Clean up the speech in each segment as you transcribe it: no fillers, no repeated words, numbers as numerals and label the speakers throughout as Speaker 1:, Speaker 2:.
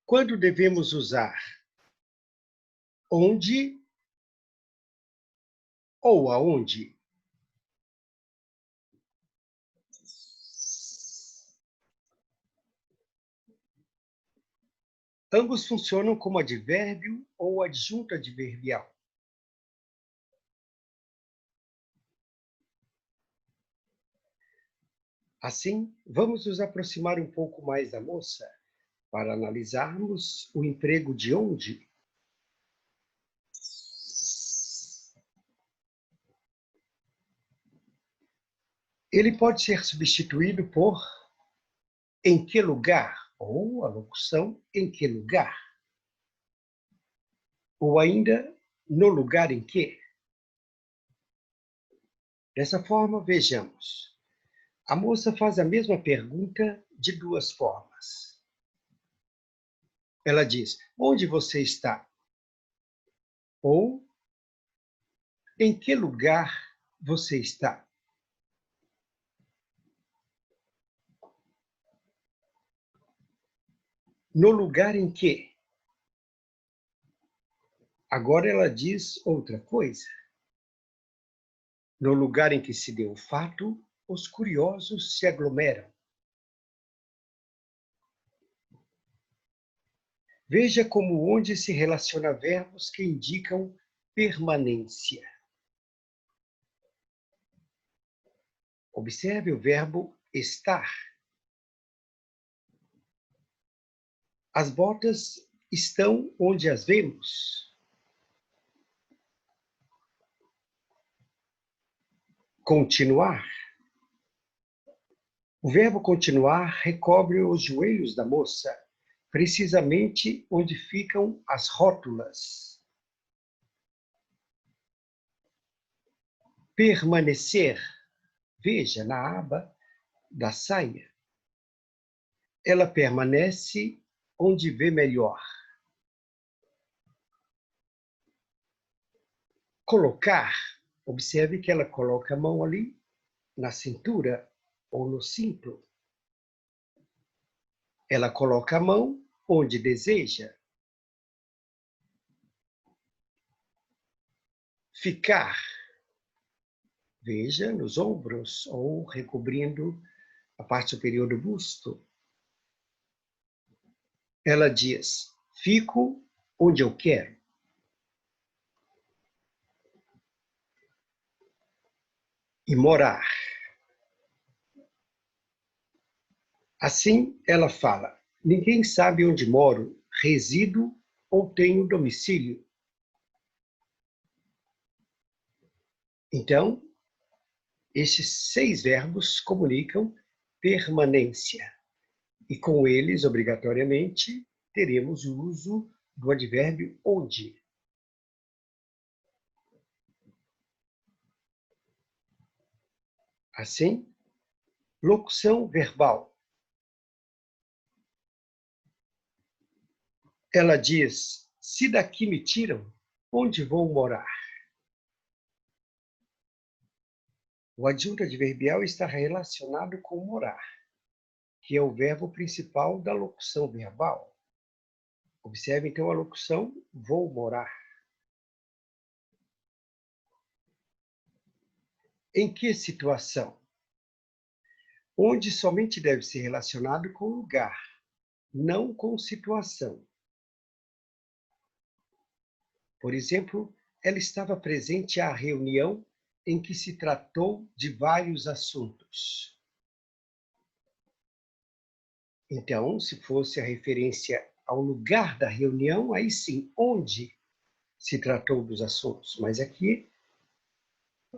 Speaker 1: Quando devemos usar onde ou aonde? Ambos funcionam como advérbio ou adjunto adverbial. Assim, vamos nos aproximar um pouco mais da moça para analisarmos o emprego de onde. Ele pode ser substituído por em que lugar, ou a locução em que lugar. Ou ainda no lugar em que. Dessa forma, vejamos. A moça faz a mesma pergunta de duas formas. Ela diz, onde você está? Ou, em que lugar você está? No lugar em que? Agora ela diz outra coisa. No lugar em que se deu o fato, os curiosos se aglomeram. Veja como onde se relaciona verbos que indicam permanência. Observe o verbo estar. As botas estão onde as vemos. Continuar. O verbo continuar recobre os joelhos da moça, precisamente onde ficam as rótulas. Permanecer. Veja na aba da saia. Ela permanece onde vê melhor. Colocar. Observe que ela coloca a mão ali na cintura ou no cinto. Ela coloca a mão onde deseja. Ficar. Veja, nos ombros ou recobrindo a parte superior do busto. Ela diz, fico onde eu quero. E morar. Assim, ela fala, ninguém sabe onde moro, resido ou tenho domicílio. Então, estes 6 verbos comunicam permanência. E com eles, obrigatoriamente, teremos o uso do advérbio onde. Assim, locução verbal. Ela diz, se daqui me tiram, onde vou morar? O adjunto adverbial está relacionado com morar, que é o verbo principal da locução verbal. Observe, então, a locução vou morar. Em que situação? Onde somente deve ser relacionado com lugar, não com situação. Por exemplo, ela estava presente à reunião em que se tratou de vários assuntos. Então, se fosse a referência ao lugar da reunião, aí sim, onde se tratou dos assuntos. Mas aqui,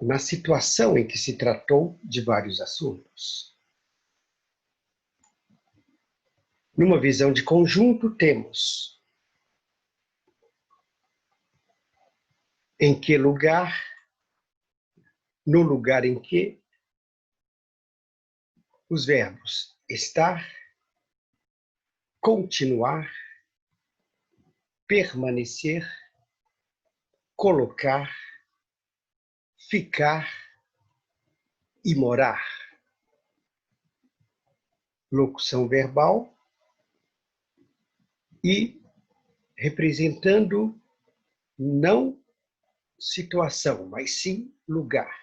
Speaker 1: na situação em que se tratou de vários assuntos. Numa visão de conjunto, temos em que lugar, no lugar em que, os verbos estar, continuar, permanecer, colocar, ficar e morar. Locução verbal. e representando não situação, mas sim lugar.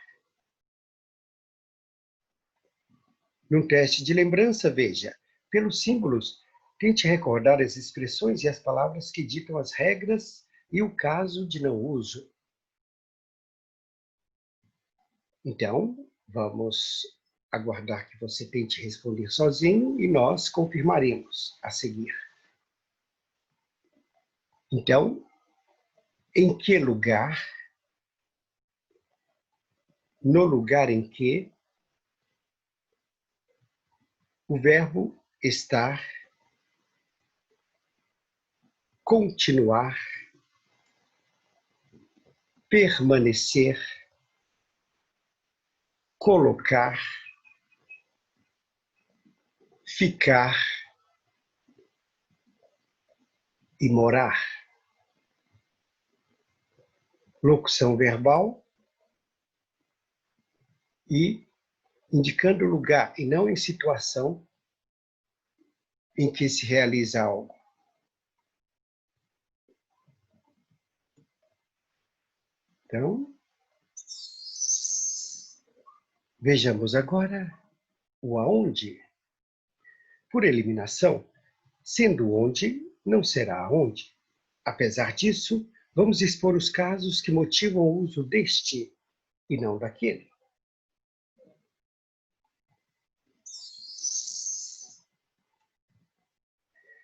Speaker 1: Num teste de lembrança, veja, pelos símbolos, tente recordar as expressões e as palavras que ditam as regras e o caso de não uso. Então, vamos aguardar que você tente responder sozinho e nós confirmaremos a seguir. Então, em que lugar, no lugar em que, o verbo estar, continuar, permanecer, colocar, ficar e morar. Locução verbal e indicando lugar e não em situação em que se realiza algo. Então, vejamos agora o aonde. Por eliminação, sendo onde, não será aonde. Apesar disso, vamos expor os casos que motivam o uso deste e não daquele.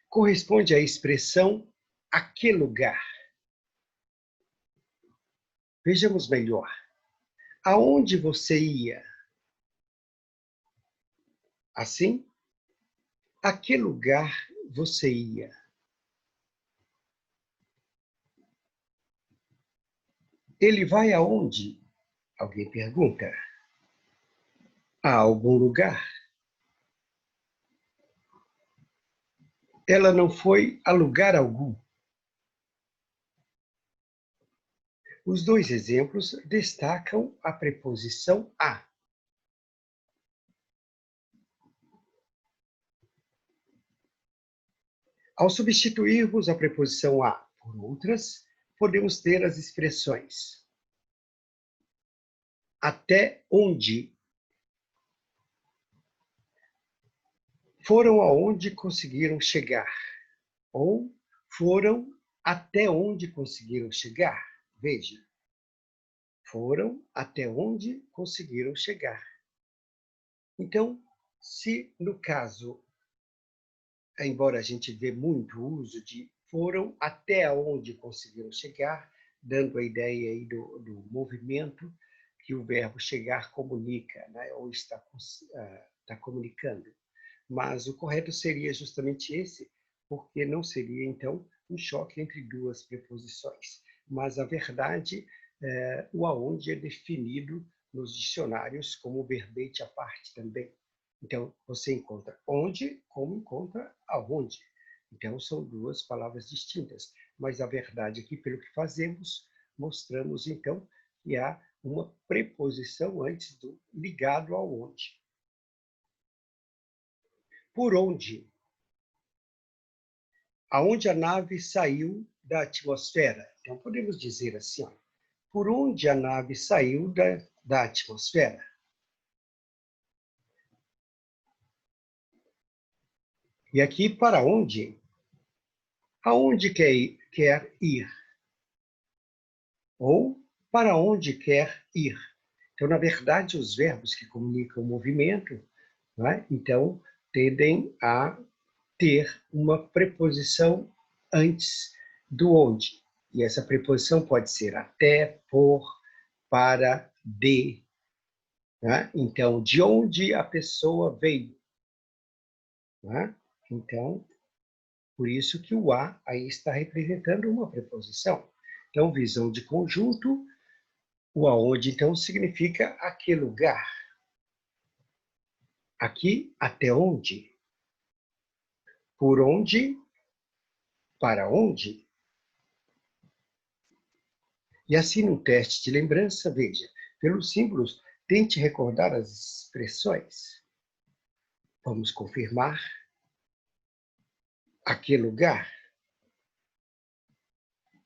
Speaker 1: Corresponde à expressão a que lugar. Vejamos melhor. Aonde você ia? Assim, a que lugar você ia? Ele vai aonde? Alguém pergunta. A algum lugar? Ela não foi a lugar algum. Os dois exemplos destacam a preposição a. Ao substituirmos a preposição a por outras, podemos ter as expressões até onde. Foram aonde conseguiram chegar. Ou foram até onde conseguiram chegar. Veja, foram até onde conseguiram chegar. Então, se no caso, embora a gente vê muito o uso de foram até onde conseguiram chegar, dando a ideia aí do movimento que o verbo chegar comunica, né? Ou está comunicando. Mas o correto seria justamente esse, porque não seria, então, um choque entre duas preposições. Mas, a verdade, o aonde é definido nos dicionários como verbete à parte também. Então, você encontra onde, como encontra aonde. Então, são duas palavras distintas. Mas a verdade é que, pelo que fazemos, mostramos, então, que há uma preposição antes do ligado ao onde. Por onde? Aonde a nave saiu da atmosfera. Então, podemos dizer assim, ó, por onde a nave saiu da atmosfera. E aqui, para onde? Aonde quer ir? Ou para onde quer ir? Então, na verdade, os verbos que comunicam o movimento, né, então, tendem a ter uma preposição antes do onde. E essa preposição pode ser até, por, para, de. Né? Então, de onde a pessoa veio. Né? Então, por isso que o a aí está representando uma preposição. Então, visão de conjunto, o aonde, então, significa a que lugar. Aqui, até onde. Por onde, para onde. E assim, no teste de lembrança, veja, pelos símbolos, tente recordar as expressões. Vamos confirmar. A que lugar?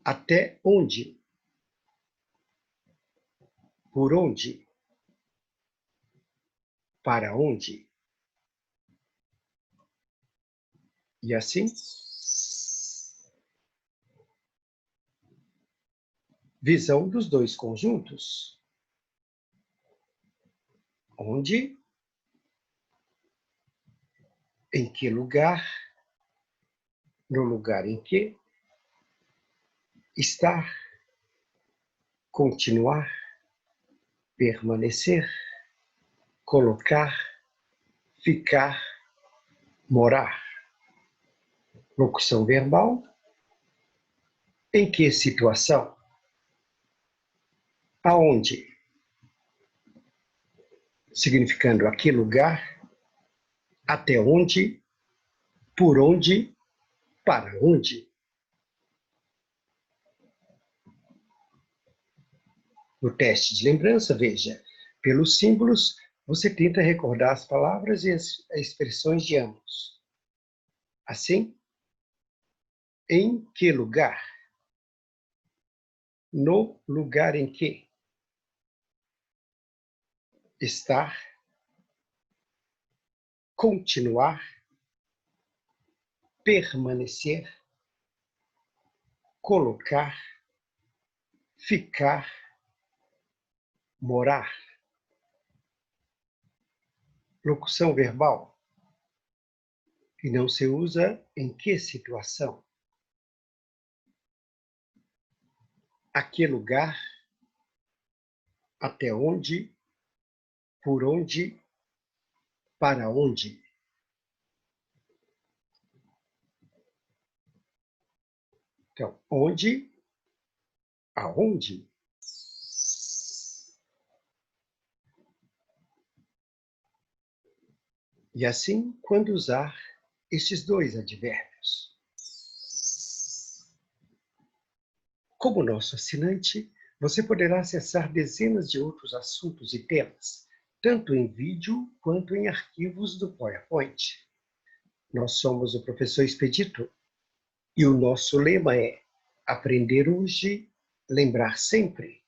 Speaker 1: Até onde? Por onde? Para onde? E assim, visão dos dois conjuntos. Onde? Em que lugar? No lugar em que? Estar, continuar, permanecer, colocar, ficar, morar. Locução verbal. Em que situação? Aonde? Significando a que lugar, até onde, por onde, para onde. No teste de lembrança, veja, pelos símbolos, você tenta recordar as palavras e as expressões de ambos. Assim, em que lugar? No lugar em que? Estar, continuar, permanecer, colocar, ficar, morar. Locução verbal. E não se usa em que situação? A que lugar? Até onde? Por onde? Para onde? Então, onde? Aonde? E assim, quando usar estes dois advérbios. Como nosso assinante, você poderá acessar dezenas de outros assuntos e temas, tanto em vídeo quanto em arquivos do PowerPoint. Nós somos o professor Expedito e o nosso lema é aprender hoje, lembrar sempre.